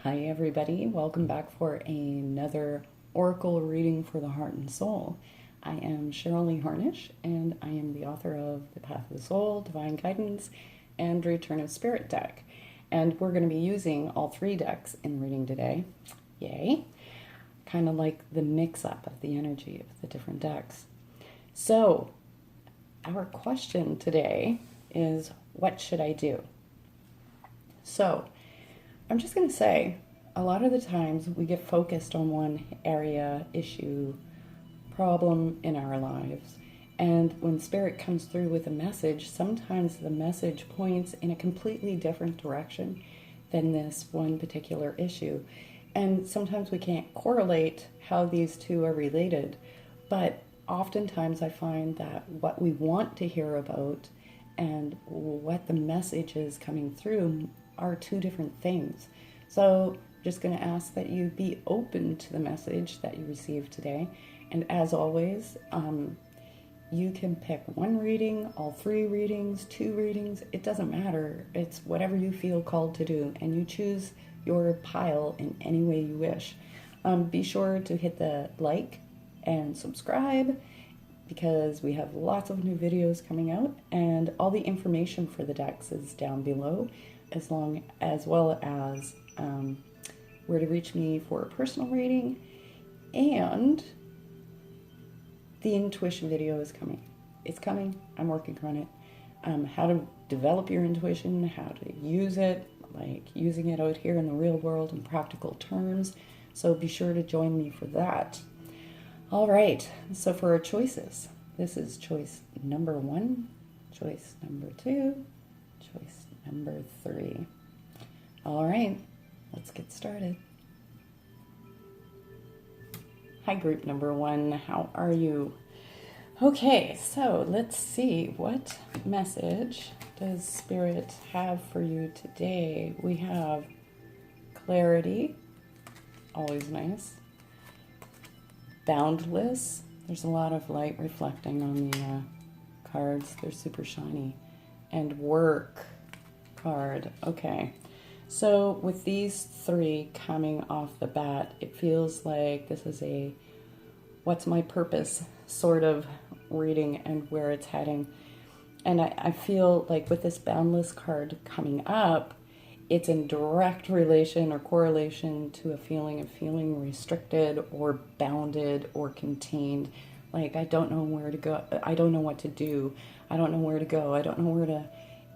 Hi everybody, welcome back for another Oracle reading for the heart and soul. I am Cheryl Harnish and I am the author of The Path of the Soul, Divine Guidance, and Return of Spirit deck. And we're going to be using all three decks in the reading today. Yay! Kind of like the mix-up of the energy of the different decks. So, our question today is, what should I do? So, I'm just going to say, a lot of the times we get focused on one area, issue, problem in our lives. And when Spirit comes through with a message, sometimes the message points in a completely different direction than this one particular issue. And sometimes we can't correlate how these two are related. But oftentimes I find that what we want to hear about and what the message is coming through are two different things. So I'm just going to ask that you be open to the message that you received today. And as always, you can pick one reading, all three readings, two readings. It doesn't matter. It's whatever you feel called to do. And you choose your pile in any way you wish. Be sure to hit the like and subscribe, because we have lots of new videos coming out, and all the information for the decks is down below, as well as where to reach me for a personal reading, and the intuition video is coming. It's coming. I'm working on it. How to develop your intuition, how to use it, like using it out here in the real world in practical terms. So be sure to join me for that. All right, so for our choices, this is choice number 1, choice number 2, choice number 3. All right, let's get started. Hi, group number 1, how are you? Okay, so let's see, what message does Spirit have for you today? We have clarity, always nice. Boundless. There's a lot of light reflecting on the cards. They're super shiny. And work card. Okay. So with these three coming off the bat, it feels like this is a what's my purpose sort of reading and where it's heading. And I feel like with this boundless card coming up, it's in direct relation or correlation to a feeling of feeling restricted or bounded or contained. Like, I don't know where to go. I don't know what to do. I don't know where to go. I don't know where to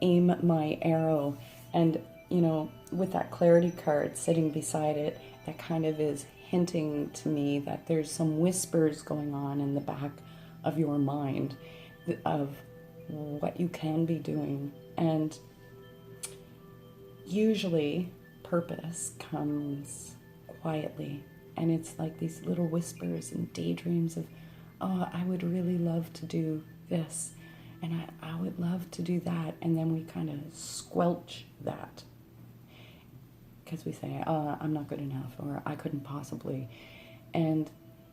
aim my arrow. And, you know, with that clarity card sitting beside it, that kind of is hinting to me that there's some whispers going on in the back of your mind of what you can be doing. And usually purpose comes quietly, and it's like these little whispers and daydreams of, oh, I would really love to do this, and I would love to do that, and then we kind of squelch that because we say, I'm not good enough, or I couldn't possibly. And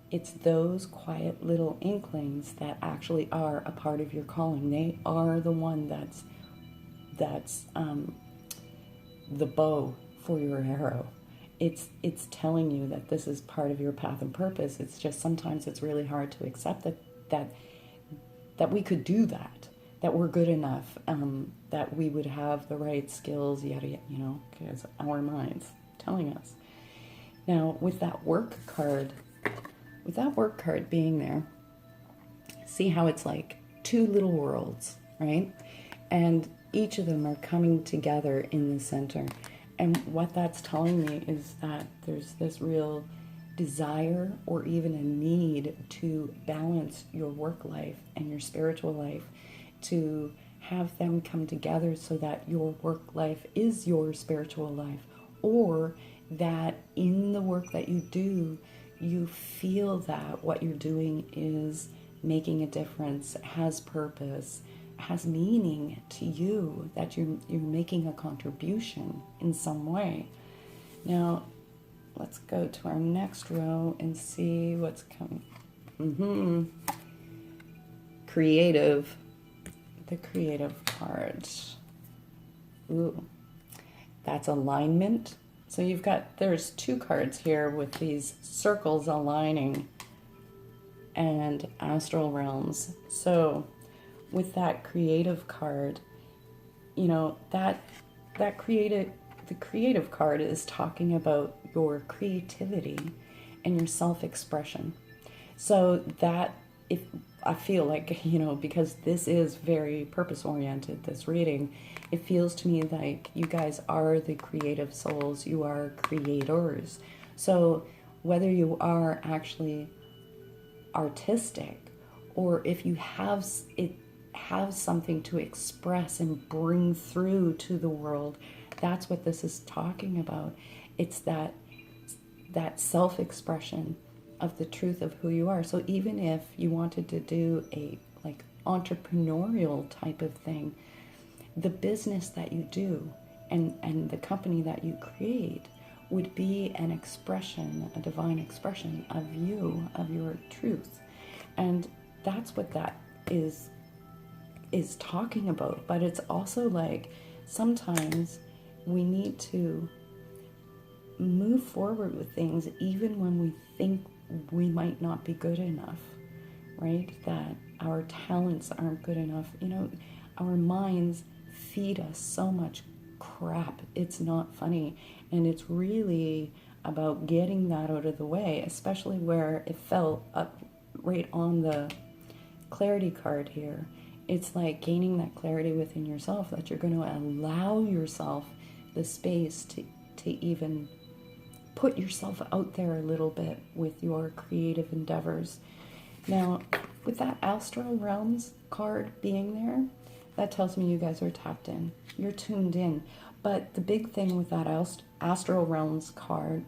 it's those quiet little inklings that actually are a part of your calling. They are the one that's the bow for your arrow. It's telling you that this is part of your path and purpose. It's just sometimes it's really hard to accept that we could do that we're good enough, that we would have the right skills, yada, you know, because our mind's telling us. Now, with that work card being there, see how it's like two little worlds, right? And each of them are coming together in the center. And what that's telling me is that there's this real desire or even a need to balance your work life and your spiritual life, to have them come together so that your work life is your spiritual life, or that in the work that you do, you feel that what you're doing is making a difference, has purpose, has meaning to you, that you're making a contribution in some way. Now, let's go to our next row and see what's coming. Creative. The creative card. Ooh. That's alignment, So there's two cards here with these circles aligning and astral realms. So with that creative card, the creative card is talking about your creativity and your self-expression. So that, if I feel like, because this is very purpose-oriented, this reading, it feels to me like you guys are the creative souls. You are creators. So whether you are actually artistic, or if you have something to express and bring through to the world, that's what this is talking about. It's that self-expression of the truth of who you are. So even if you wanted to do a entrepreneurial type of thing, the business that you do and the company that you create would be an expression, a divine expression of you, of your truth. And that's what that is talking about. But it's also like sometimes we need to move forward with things even when we think we might not be good enough, right? That our talents aren't good enough. Our minds feed us so much crap. It's not funny. And it's really about getting that out of the way, especially where it fell up right on the clarity card here. It's like gaining that clarity within yourself, that you're going to allow yourself the space to even put yourself out there a little bit with your creative endeavors. Now, with that Astral Realms card being there, that tells me you guys are tapped in. You're tuned in. But the big thing with that Astral Realms card,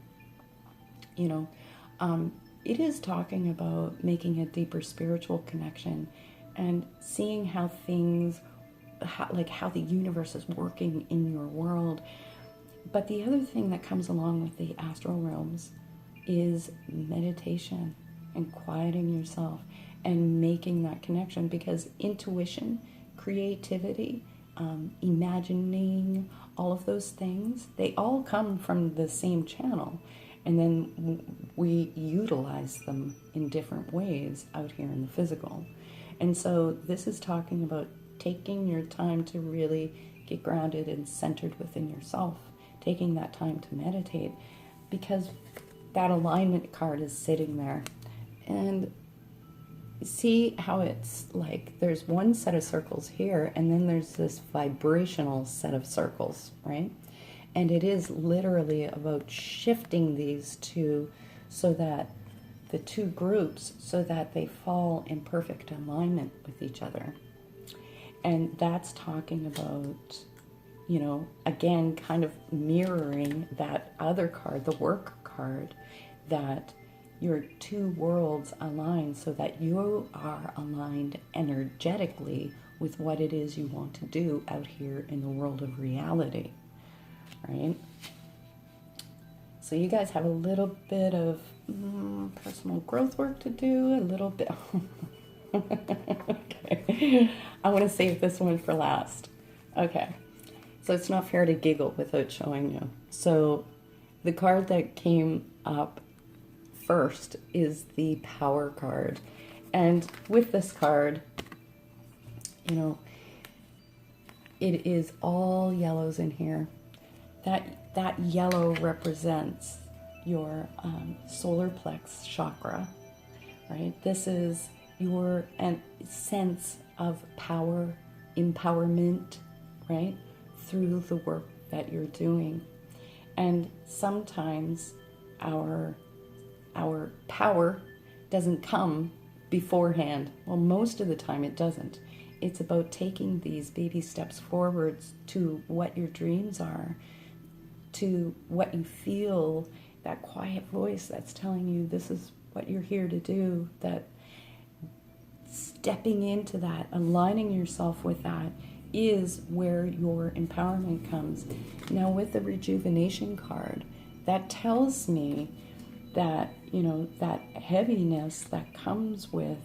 it is talking about making a deeper spiritual connection and seeing how things, how the universe is working in your world. But the other thing that comes along with the astral realms is meditation and quieting yourself and making that connection, because intuition, creativity, imagining, all of those things, they all come from the same channel. And then we utilize them in different ways out here in the physical. And so this is talking about taking your time to really get grounded and centered within yourself, taking that time to meditate, because that alignment card is sitting there. And see how it's like there's one set of circles here, and then there's this vibrational set of circles, right? And it is literally about shifting these two so that the two groups, so that they fall in perfect alignment with each other. And that's talking about, again, kind of mirroring that other card, the work card, that your two worlds align so that you are aligned energetically with what it is you want to do out here in the world of reality, right? So you guys have a little bit of personal growth work to do, a little bit. Okay. I want to save this one for last. Okay. So it's not fair to giggle without showing you. So the card that came up first is the Power card. And with this card, it is all yellows in here. That yellow represents your solar plex chakra, right? This is your sense of power, empowerment, right? Through the work that you're doing. And sometimes our power doesn't come beforehand. Well, most of the time it doesn't. It's about taking these baby steps forwards to what your dreams are, to what you feel, that quiet voice that's telling you this is what you're here to do, that stepping into that, aligning yourself with that is where your empowerment comes. Now with the rejuvenation card, that tells me that, that heaviness that comes with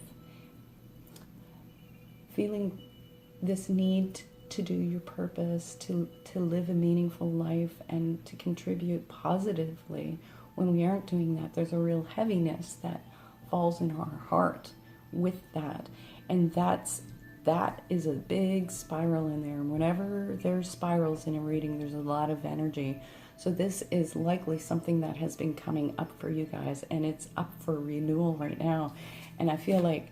feeling this need to do your purpose, to live a meaningful life, and to contribute positively. When we aren't doing that, there's a real heaviness that falls in our heart with that. And that is a big spiral in there. And whenever there's spirals in a reading, there's a lot of energy. So this is likely something that has been coming up for you guys, and it's up for renewal right now. And I feel like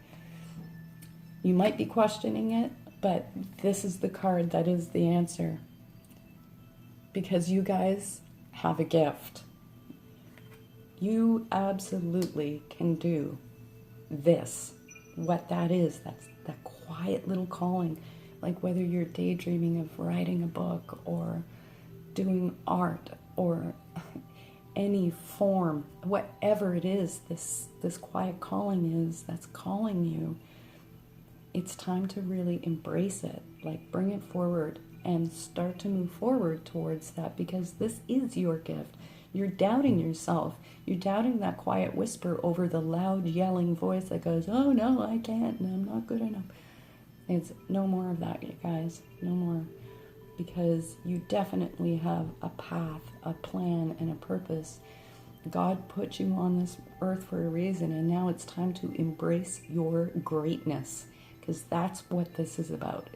you might be questioning it, but this is the card that is the answer. Because you guys have a gift. You absolutely can do this. What that is, that's that quiet little calling. Like whether you're daydreaming of writing a book or doing art or any form, whatever it is, this quiet calling is that's calling you. It's time to really embrace it, like bring it forward and start to move forward towards that, because this is your gift. You're doubting yourself. You're doubting that quiet whisper over the loud yelling voice that goes, oh no, I can't, and I'm not good enough. It's no more of that, you guys, no more. Because you definitely have a path, a plan, and a purpose. God put you on this earth for a reason, and now it's time to embrace your greatness, because that's what this is about,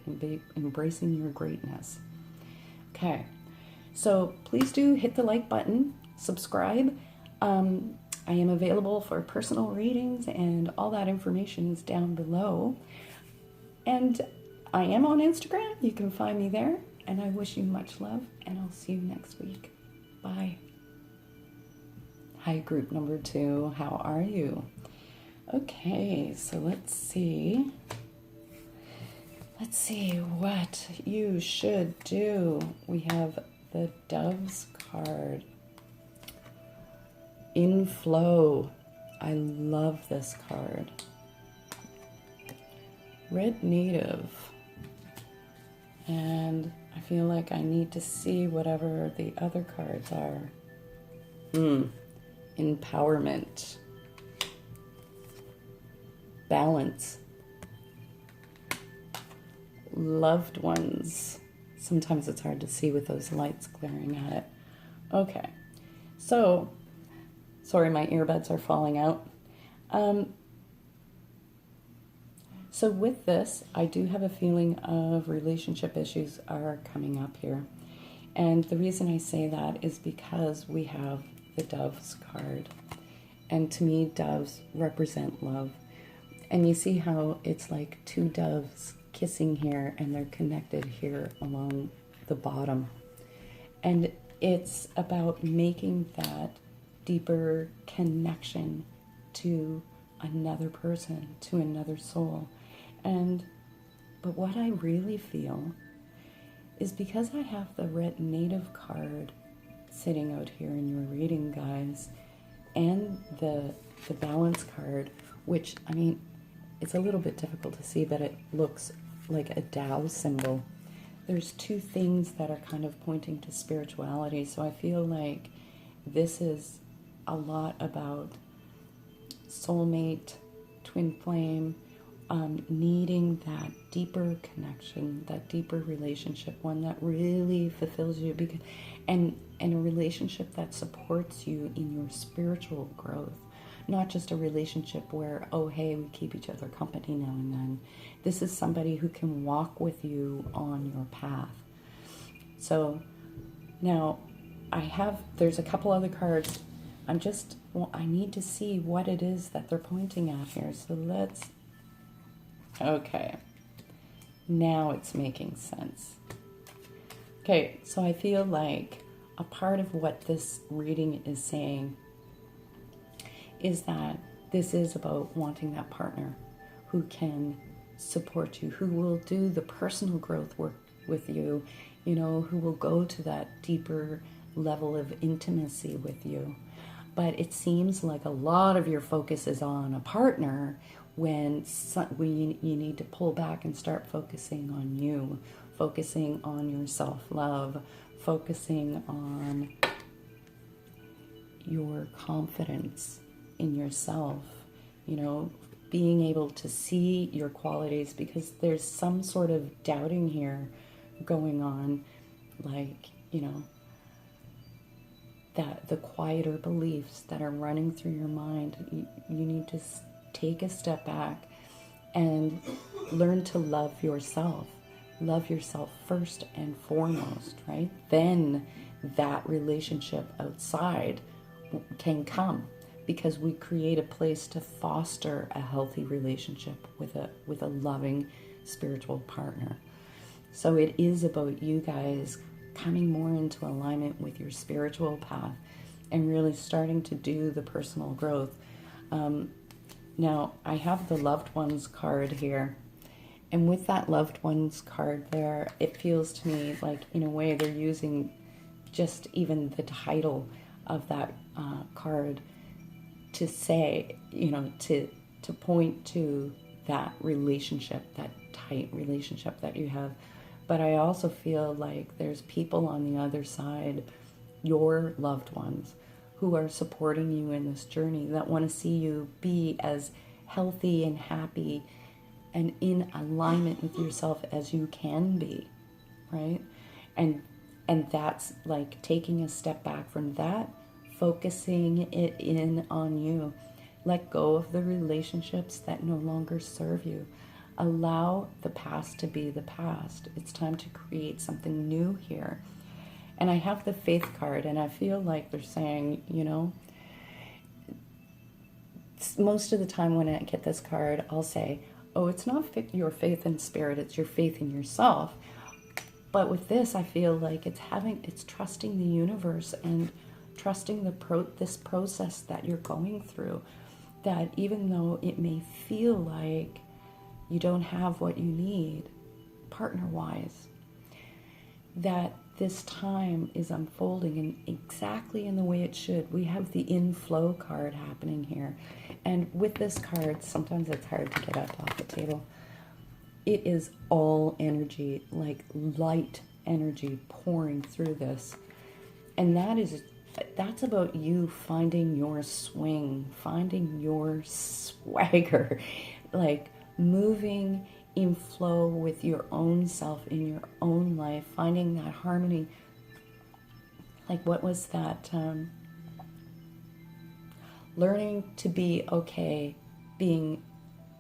embracing your greatness. Okay, so please do hit the like button, subscribe. I am available for personal readings, and all that information is down below. And I am on Instagram. You can find me there. And I wish you much love, and I'll see you next week. Bye. Hi, group number 2. How are you? Okay, so let's see. Let's see what you should do. We have the Doves card. In Flow. I love this card. Red Native. And I feel like I need to see whatever the other cards are. Empowerment. Balance. Loved ones. Sometimes it's hard to see with those lights glaring at it. Okay. So, sorry, my earbuds are falling out. So with this, I do have a feeling of relationship issues are coming up here. And the reason I say that is because we have the Doves card. And to me, doves represent love. And you see how it's like two doves kissing here, and they're connected here along the bottom. And it's about making that deeper connection to another person, to another soul. But what I really feel is, because I have the Red Native card sitting out here in your reading, guys, and the Balance card, which, I mean, it's a little bit difficult to see, but it looks like a Tao symbol. There's two things that are kind of pointing to spirituality, so I feel like this is a lot about soulmate, twin flame, needing that deeper connection, that deeper relationship, one that really fulfills you, because, and a relationship that supports you in your spiritual growth, not just a relationship where, oh hey, we keep each other company now and then. This is somebody who can walk with you on your path. So now there's a couple other cards. I need to see what it is that they're pointing at here. So okay, now it's making sense. Okay, so I feel like a part of what this reading is saying is that this is about wanting that partner who can support you, who will do the personal growth work with you, who will go to that deeper level of intimacy with you. But it seems like a lot of your focus is on a partner when you need to pull back and start focusing on you, focusing on your self-love, focusing on your confidence in yourself, being able to see your qualities, because there's some sort of doubting here going on, like, that the quieter beliefs that are running through your mind, you need to take a step back and learn to love yourself. Love yourself first and foremost, right? Then that relationship outside can come, because we create a place to foster a healthy relationship with a loving spiritual partner. So it is about you guys coming more into alignment with your spiritual path and really starting to do the personal growth. Now, I have the loved ones card here. And with that loved ones card there, it feels to me like, in a way, they're using just even the title of that card to say, to point to that relationship, that tight relationship that you have. But I also feel like there's people on the other side, your loved ones, who are supporting you in this journey, that want to see you be as healthy and happy and in alignment with yourself as you can be, right? And that's like taking a step back from that, focusing it in on you. Let go of the relationships that no longer serve you. Allow the past to be the past. It's time to create something new here. And I have the faith card, and I feel like they're saying, most of the time when I get this card, I'll say, oh, it's not your faith in spirit, it's your faith in yourself. But with this, I feel like it's trusting the universe and trusting this process that you're going through. That even though it may feel like you don't have what you need, partner-wise, that this time is unfolding exactly in the way it should. We have the inflow card happening here. And with this card, sometimes it's hard to get up off the table. It is all energy, like light energy pouring through this. And that's about you finding your swing, finding your swagger, like moving in flow with your own self in your own life, finding that harmony. Like, what was that? Learning to be okay being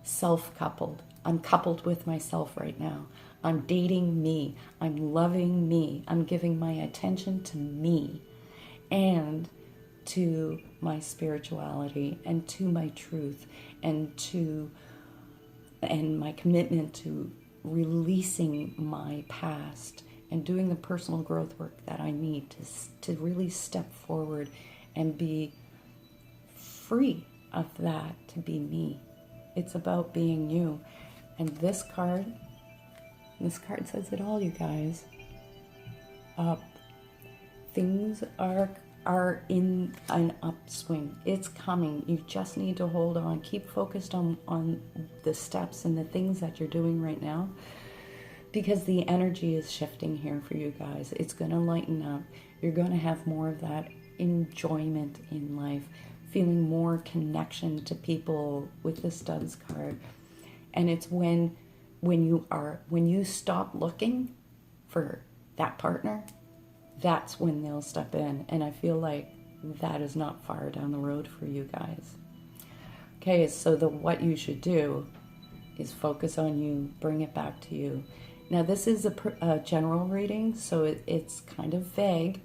self-coupled. I'm coupled with myself right now. I'm dating me. I'm loving me. I'm giving my attention to me and to my spirituality and to my truth and my commitment to releasing my past and doing the personal growth work that I need to really step forward and be free of that, to be me. It's about being you. And this card says it all, you guys. Things are in an upswing. It's coming. You just need to hold on. Keep focused on the steps and the things that you're doing right now, because the energy is shifting here for you guys. It's going to lighten up. You're going to have more of that enjoyment in life, feeling more connection to people with the Studs card. And it's when you stop looking for that partner, that's when they'll step in. And I feel like that is not far down the road for you guys. Okay, so what you should do is focus on you, bring it back to you. Now, this is a general reading, so it's kind of vague.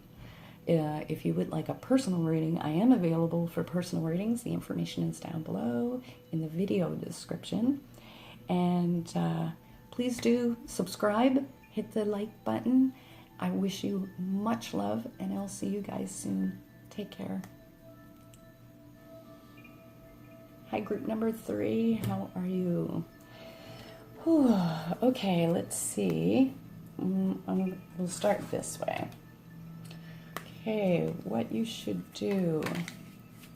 If you would like a personal reading, I am available for personal readings. The information is down below in the video description. And please do subscribe, hit the like button. I wish you much love, and I'll see you guys soon. Take care. Hi, group number 3. How are you? Whew. Okay, let's see. We'll start this way. Okay, what you should do.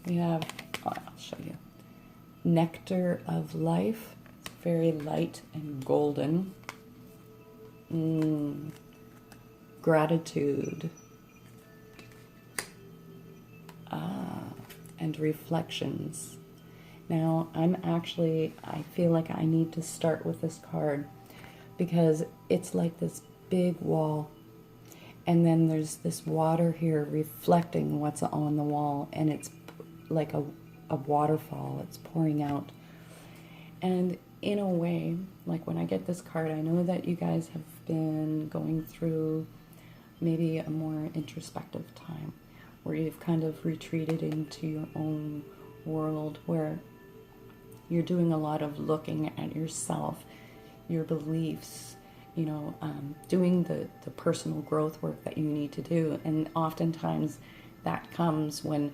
We have, I'll show you. Nectar of Life. It's very light and golden. Gratitude. And reflections. Now, I feel like I need to start with this card because it's like this big wall. And then there's this water here reflecting what's on the wall, and it's like a waterfall. It's pouring out. And in a way, like when I get this card, I know that you guys have been going through maybe a more introspective time where you've kind of retreated into your own world, where you're doing a lot of looking at yourself, your beliefs, doing the personal growth work that you need to do. And oftentimes that comes when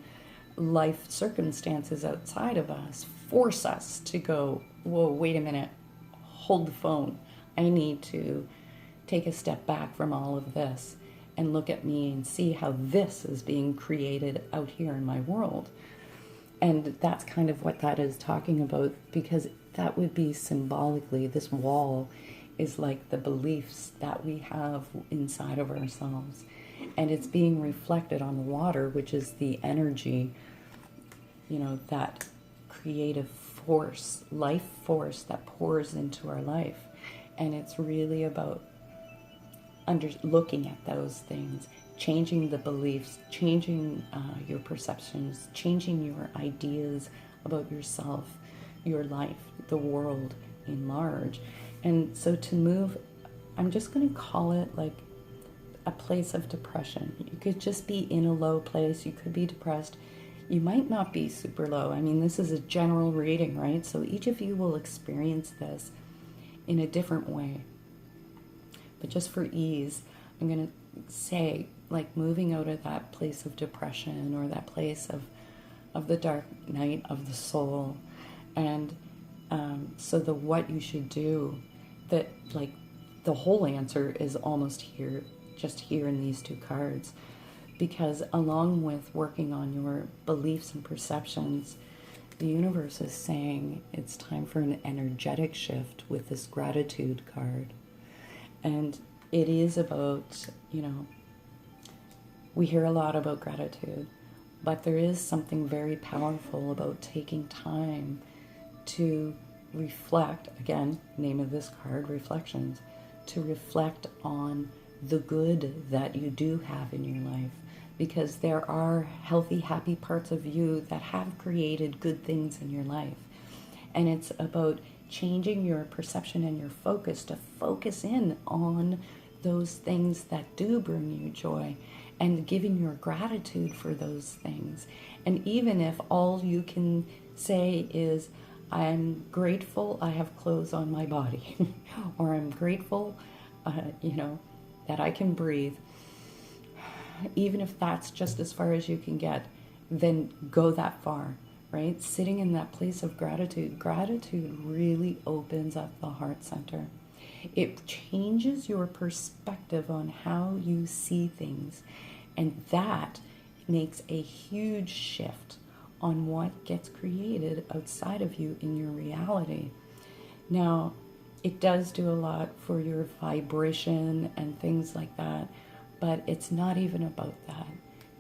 life circumstances outside of us force us to go, whoa, wait a minute, hold the phone. I need to take a step back from all of this and look at me and see how this is being created out here in my world. And that's kind of what that is talking about, because that would be symbolically, this wall is like the beliefs that we have inside of ourselves. And it's being reflected on the water, which is the energy, that creative force, life force that pours into our life. And it's really about looking at those things, changing the beliefs, changing your perceptions, changing your ideas about yourself, your life, the world in large. And so to move, I'm just going to call it like a place of depression. You could just be in a low place. You could be depressed. You might not be super low. I mean, this is a general reading, right? So each of you will experience this in a different way. But just for ease, I'm going to say, like, moving out of that place of depression or that place of the dark night of the soul. And so the what you should do, that, like, the whole answer is almost here, just here in these two cards. Because along with working on your beliefs and perceptions, the universe is saying it's time for an energetic shift with this gratitude card. And it is about, we hear a lot about gratitude, but there is something very powerful about taking time to reflect, again, name of this card, reflections, to reflect on the good that you do have in your life. Because there are healthy, happy parts of you that have created good things in your life. And it's about changing your perception and your focus to focus in on those things that do bring you joy and giving your gratitude for those things. And even if all you can say is, I'm grateful I have clothes on my body, or I'm grateful, that I can breathe, even if that's just as far as you can get, then go that far, right? Sitting in that place of gratitude. Gratitude really opens up the heart center. It changes your perspective on how you see things. And that makes a huge shift on what gets created outside of you in your reality. Now, it does do a lot for your vibration and things like that. But it's not even about that.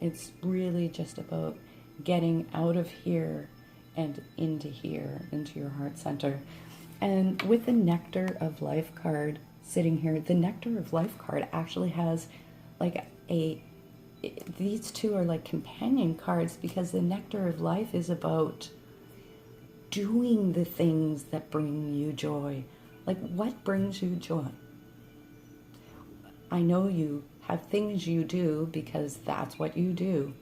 It's really just about getting out of here and into here, into your heart center. And with the Nectar of Life card sitting here, the Nectar of Life card actually has like these two are like companion cards, because the Nectar of Life is about doing the things that bring you joy. Like, what brings you joy? I know you have things you do because that's what you do.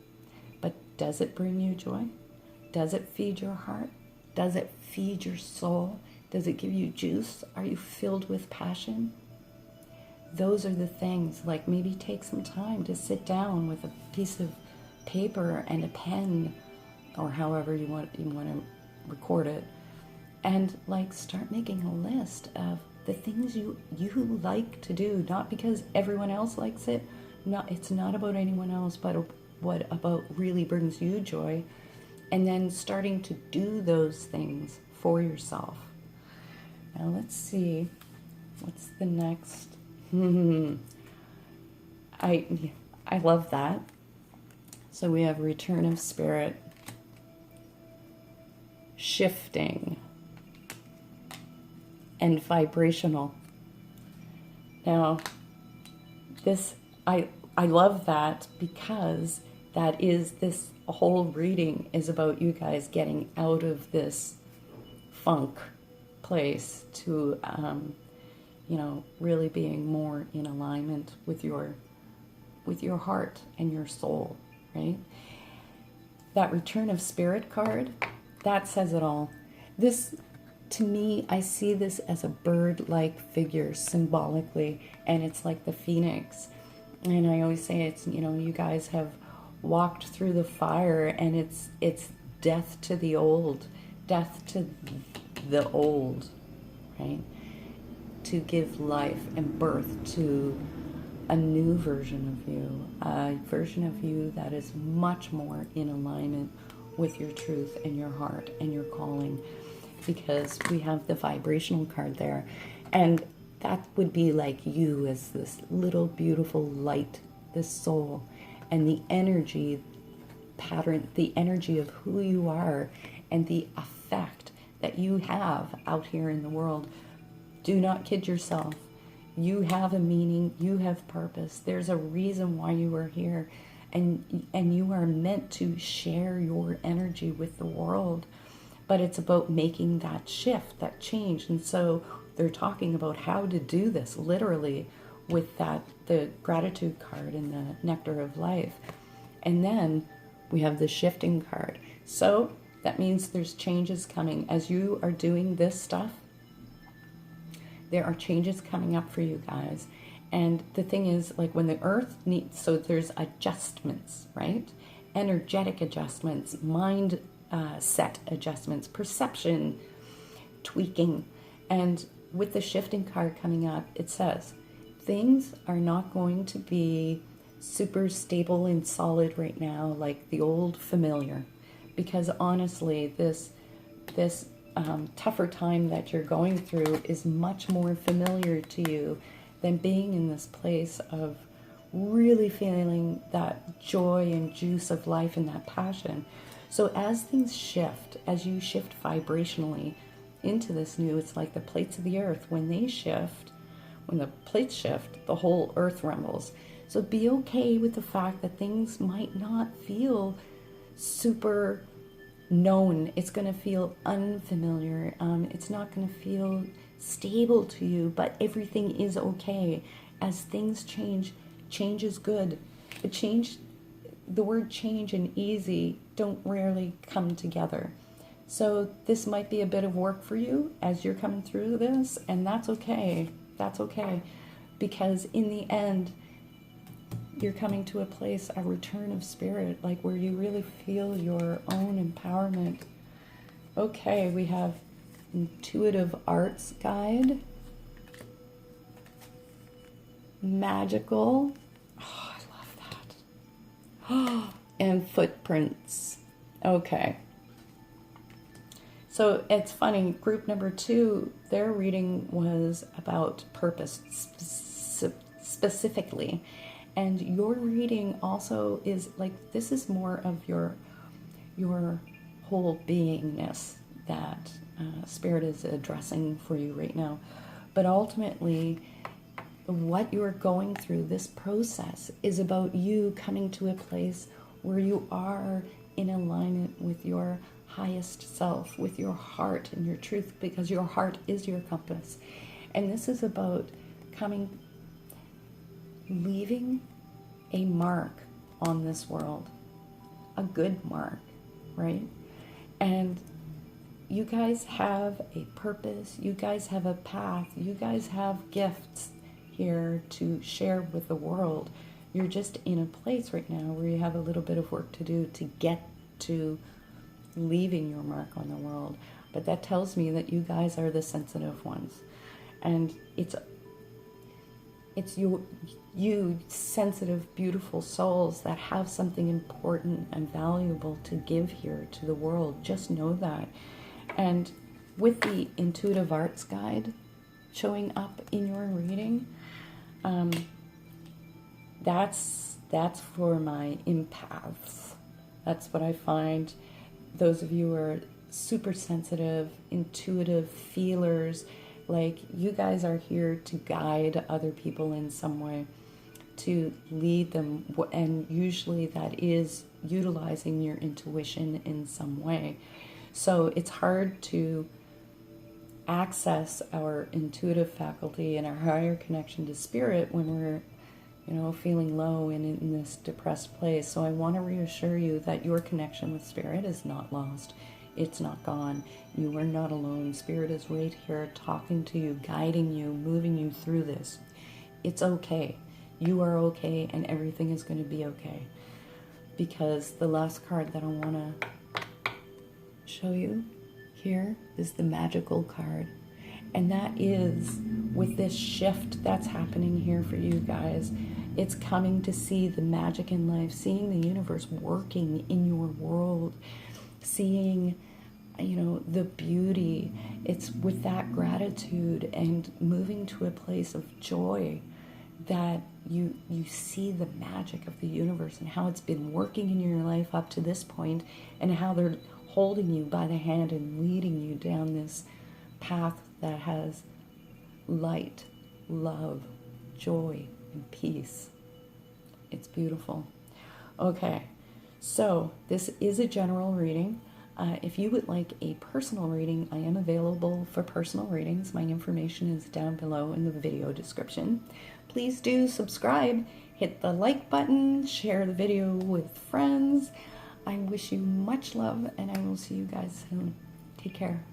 But does it bring you joy? Does it feed your heart? Does it feed your soul? Does it give you juice? Are you filled with passion? Those are the things. Like, maybe take some time to sit down with a piece of paper and a pen, or however you want to record it, and like start making a list of the things you like to do, not because everyone else likes it. It's not about anyone else, but what about really brings you joy, and then starting to do those things for yourself. Now let's see, what's the next? I love that. So we have Return of Spirit, Shifting, and Vibrational. Now, this, I love that, because that is, this whole reading is about you guys getting out of this funk place to, really being more in alignment with your heart and your soul, right? That Return of Spirit card, that says it all. This, to me, I see this as a bird-like figure symbolically, and it's like the phoenix. And I always say it's, you guys have walked through the fire, and it's death to the old, right? To give life and birth to a new version of you, a version of you that is much more in alignment with your truth and your heart and your calling, because we have the vibrational card there, and that would be like you as this little beautiful light, this soul, and the energy pattern, the energy of who you are and the effect that you have out here in the world. Do not kid yourself. You have a meaning, you have purpose. There's a reason why you are here, and you are meant to share your energy with the world. But it's about making that shift, that change. And so they're talking about how to do this literally with that, the gratitude card and the nectar of life. And then we have the shifting card. So that means there's changes coming as you are doing this stuff. There are changes coming up for you guys. And the thing is, like, when the earth needs, so there's adjustments, right? Energetic adjustments, mind set adjustments, perception tweaking. And with the shifting card coming up, it says things are not going to be super stable and solid right now, like the old familiar, because honestly, this tougher time that you're going through is much more familiar to you than being in this place of really feeling that joy and juice of life and that passion. So as things shift, as you shift vibrationally into this new, it's like the plates of the earth. When they shift, when the plates shift, the whole earth rumbles. So be okay with the fact that things might not feel super known. It's going to feel unfamiliar. It's not going to feel stable to you, but everything is okay. As things change, change is good. But change, the word change and easy don't rarely come together. So this might be a bit of work for you as you're coming through this, and that's okay. That's okay. Because in the end, you're coming to a place, a return of spirit, like where you really feel your own empowerment. Okay, we have Intuitive Arts Guide. Magical. Oh, I love that. Oh, and Footprints. Okay. So it's funny, group number 2, their reading was about purpose specifically. And your reading also is like, this is more of your whole beingness that Spirit is addressing for you right now. But ultimately, what you're going through, this process, is about you coming to a place where you are in alignment with your highest self, with your heart and your truth, because your heart is your compass. And this is about leaving a mark on this world, a good mark, right? And you guys have a purpose, you guys have a path, you guys have gifts here to share with the world. You're just in a place right now where you have a little bit of work to do to get to leaving your mark on the world. But that tells me that you guys are the sensitive ones. And it's you sensitive, beautiful souls that have something important and valuable to give here to the world. Just know that. And with the Intuitive Arts Guide showing up in your reading, that's for my empaths. That's what I find. Those of you who are super sensitive, intuitive feelers, like, you guys are here to guide other people in some way. to lead them, and usually that is utilizing your intuition in some way. So it's hard to access our intuitive faculty and our higher connection to spirit when we're, feeling low and in this depressed place. So I want to reassure you that your connection with spirit is not lost. It's not gone. You are not alone. Spirit is right here talking to you, guiding you, moving you through this. It's okay. You are okay, and everything is going to be okay. Because the last card that I want to show you here is the magical card. And that is, with this shift that's happening here for you guys, it's coming to see the magic in life, seeing the universe working in your world, seeing, the beauty. It's with that gratitude and moving to a place of joy that you see the magic of the universe and how it's been working in your life up to this point, and how they're holding you by the hand and leading you down this path that has light, love, joy, and peace. It's beautiful. Okay, so this is a general reading. If you would like a personal reading, I am available for personal readings. My information is down below in the video description. Please do subscribe, hit the like button, share the video with friends. I wish you much love, and I will see you guys soon. Take care.